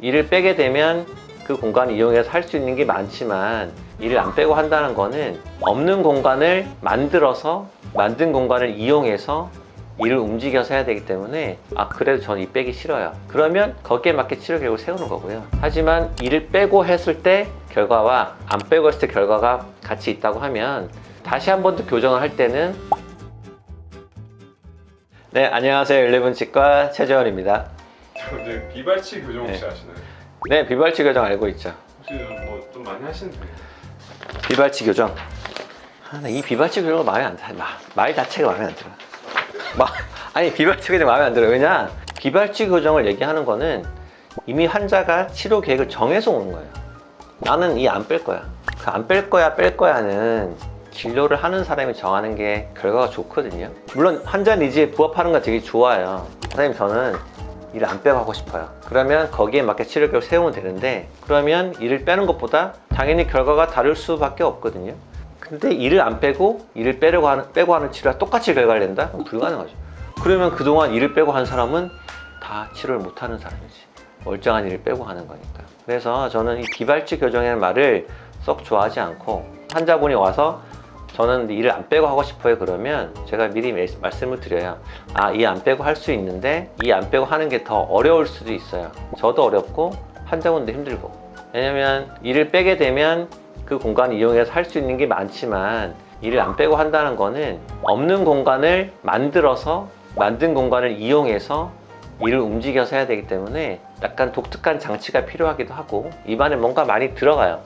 이를 빼게 되면 그 공간을 이용해서 할 수 있는 게 많지만 이를 안 빼고 한다는 거는 없는 공간을 만들어서 만든 공간을 이용해서 이를 움직여서 해야 되기 때문에 그래도 저는 이 빼기 싫어요. 그러면 거기에 맞게 치료 계획을 세우는 거고요. 하지만 이를 빼고 했을 때 결과와 안 빼고 했을 때 결과가 같이 있다고 하면 다시 한 번 더 교정을 할 때는 네, 안녕하세요. 11치과 최재원입니다. 근데 비발치 교정 혹시 아시나요? 네, 비발치 교정 알고 있죠. 혹시 뭐 좀 많이 하시는 편이에요? 비발치 교정. 이 비발치 교정은 마음에 안 들어. 말 자체가 마음에 안 들어. 아니, 비발치 교정 마음에 안 들어. 왜냐? 비발치 교정을 얘기하는 거는 이미 환자가 치료 계획을 정해서 오는 거예요. 나는 이 안 뺄 거야. 그 안 뺄 거야, 뺄 거야는 진료를 하는 사람이 정하는 게 결과가 좋거든요. 물론 환자 니즈에 부합하는 건 되게 좋아요. 선생님, 저는 이를 안 빼고 하고 싶어요. 그러면 거기에 맞게 치료 계획을 세우면 되는데, 그러면 이를 빼는 것보다 당연히 결과가 다를 수밖에 없거든요. 근데 이를 안 빼고 이를 빼고 하는 치료가 똑같이 결과를 낸다? 그럼 불가능하죠. 그러면 그동안 이를 빼고 한 사람은 다 치료를 못 하는 사람이지. 멀쩡한 이를 빼고 하는 거니까. 그래서 저는 이 비발치 교정이라는 말을 썩 좋아하지 않고, 환자분이 와서 저는 이를 안 빼고 하고 싶어요 그러면 제가 미리 말씀을 드려요. 이 안 빼고 할 수 있는데 이 안 빼고 하는 게 더 어려울 수도 있어요. 저도 어렵고 환자분도 힘들고. 왜냐면 이를 빼게 되면 그 공간을 이용해서 할 수 있는 게 많지만 이를 안 빼고 한다는 거는 없는 공간을 만들어서 만든 공간을 이용해서 이를 움직여서 해야 되기 때문에 약간 독특한 장치가 필요하기도 하고 입안에 뭔가 많이 들어가요.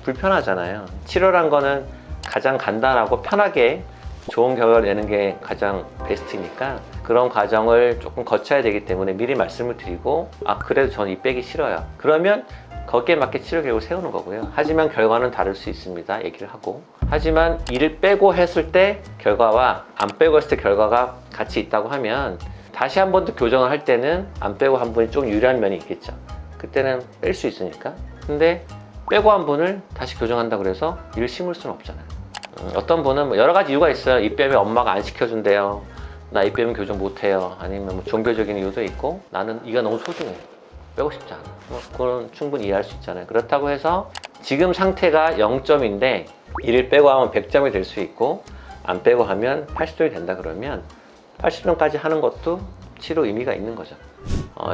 불편하잖아요. 치료란 거는 가장 간단하고 편하게 좋은 결과를 내는 게 가장 베스트니까 그런 과정을 조금 거쳐야 되기 때문에 미리 말씀을 드리고 그래도 저는 이 빼기 싫어요. 그러면 거기에 맞게 치료 계획을 세우는 거고요. 하지만 결과는 다를 수 있습니다. 얘기를 하고. 하지만 이를 빼고 했을 때 결과와 안 빼고 했을 때 결과가 같이 있다고 하면 다시 한 번 더 교정을 할 때는 안 빼고 한 분이 좀 유리한 면이 있겠죠. 그때는 뺄 수 있으니까. 근데 빼고 한 분을 다시 교정한다고 해서 이를 심을 수는 없잖아요. 어떤 분은 여러 가지 이유가 있어요. 이 빼면 엄마가 안 시켜준대요. 나 이 빼면 교정 못해요. 아니면 뭐 종교적인 이유도 있고 나는 이가 너무 소중해. 빼고 싶지 않아. 그건 충분히 이해할 수 있잖아요. 그렇다고 해서 지금 상태가 0점인데 이를 빼고 하면 100점이 될 수 있고 안 빼고 하면 80점이 된다 그러면 80점까지 하는 것도 치료 의미가 있는 거죠.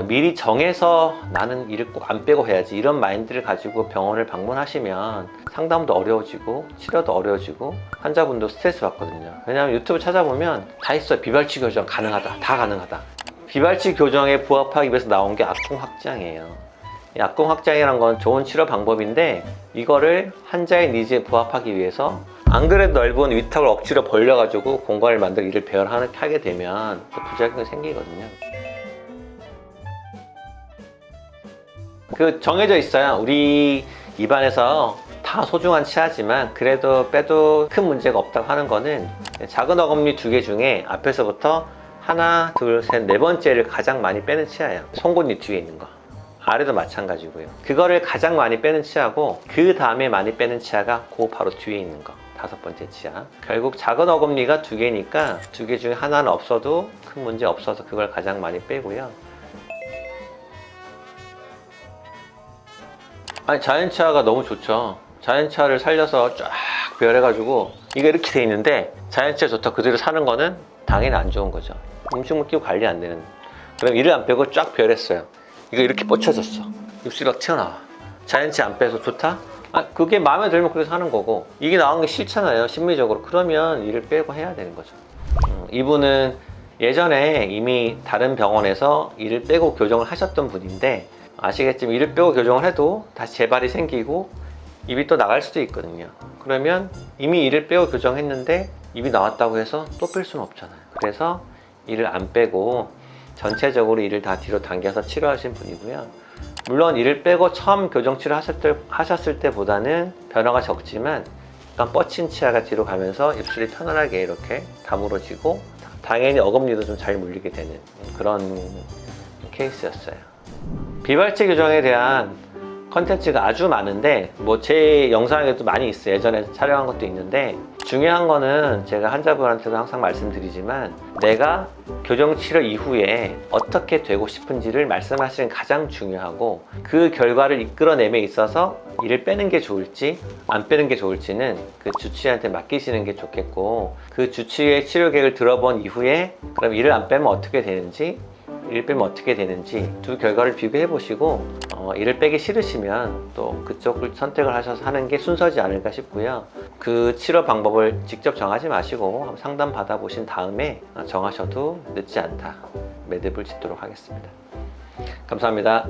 미리 정해서 나는 이를 꼭 안 빼고 해야지 이런 마인드를 가지고 병원을 방문하시면 상담도 어려워지고 치료도 어려워지고 환자분도 스트레스 받거든요. 왜냐하면 유튜브 찾아보면 다 있어요. 비발치 교정 가능하다. 다 가능하다. 비발치 교정에 부합하기 위해서 나온 게 악궁 확장이에요. 이 악궁 확장이란 건 좋은 치료 방법인데 이거를 환자의 니즈에 부합하기 위해서 안 그래도 넓은 위탁을 억지로 벌려가지고 공간을 만들고 이를 배열하게 되면 또 부작용이 생기거든요. 정해져 있어요. 우리 입안에서 다 소중한 치아지만 그래도 빼도 큰 문제가 없다고 하는 거는 작은 어금니 2개 중에 앞에서부터 하나, 둘, 셋, 네 번째를 가장 많이 빼는 치아예요. 송곳니 뒤에 있는 거. 아래도 마찬가지고요. 그거를 가장 많이 빼는 치아고 그 다음에 많이 빼는 치아가 그 바로 뒤에 있는 거. 5번째 치아. 결국 작은 어금니가 2개니까 2개 중에 하나는 없어도 큰 문제 없어서 그걸 가장 많이 빼고요. 자연치아가 너무 좋죠. 자연치아를 살려서 쫙 배열해가지고 이게 이렇게 돼 있는데 자연치아 좋다 그대로 사는 거는 당연히 안 좋은 거죠. 음식물 끼고 관리 안 되는. 그럼 이를 안 빼고 쫙 배열했어요. 이거 이렇게 뻗쳐졌어. 입술이 막 튀어나와. 자연치아 안 빼서 좋다? 그게 마음에 들면 그래서 하는 거고 이게 나온 게 싫잖아요. 심리적으로. 그러면 이를 빼고 해야 되는 거죠. 이분은 예전에 이미 다른 병원에서 이를 빼고 교정을 하셨던 분인데 아시겠지만 이를 빼고 교정을 해도 다시 재발이 생기고 입이 또 나갈 수도 있거든요. 그러면 이미 이를 빼고 교정했는데 입이 나왔다고 해서 또 뺄 수는 없잖아요. 그래서 이를 안 빼고 전체적으로 이를 다 뒤로 당겨서 치료하신 분이고요. 물론 이를 빼고 처음 교정 치료 하셨을 때보다는 변화가 적지만 약간 뻗친 치아가 뒤로 가면서 입술이 편안하게 이렇게 다물어지고 당연히 어금니도 좀 잘 물리게 되는 그런 케이스였어요. 비발치 교정에 대한 컨텐츠가 아주 많은데 뭐 제 영상에도 많이 있어요. 예전에 촬영한 것도 있는데 중요한 거는 제가 환자분한테도 항상 말씀드리지만 내가 교정치료 이후에 어떻게 되고 싶은지를 말씀하시는 게 가장 중요하고 그 결과를 이끌어냄에 있어서 이를 빼는 게 좋을지 안 빼는 게 좋을지는 그 주치의한테 맡기시는 게 좋겠고 그 주치의의 치료 계획을 들어본 이후에 그럼 이를 안 빼면 어떻게 되는지 이를 빼면 어떻게 되는지 두 결과를 비교해 보시고 이를 빼기 싫으시면 또 그쪽을 선택을 하셔서 하는 게 순서지 않을까 싶고요. 그 치료 방법을 직접 정하지 마시고 한번 상담 받아보신 다음에 정하셔도 늦지 않다. 매듭을 짓도록 하겠습니다. 감사합니다.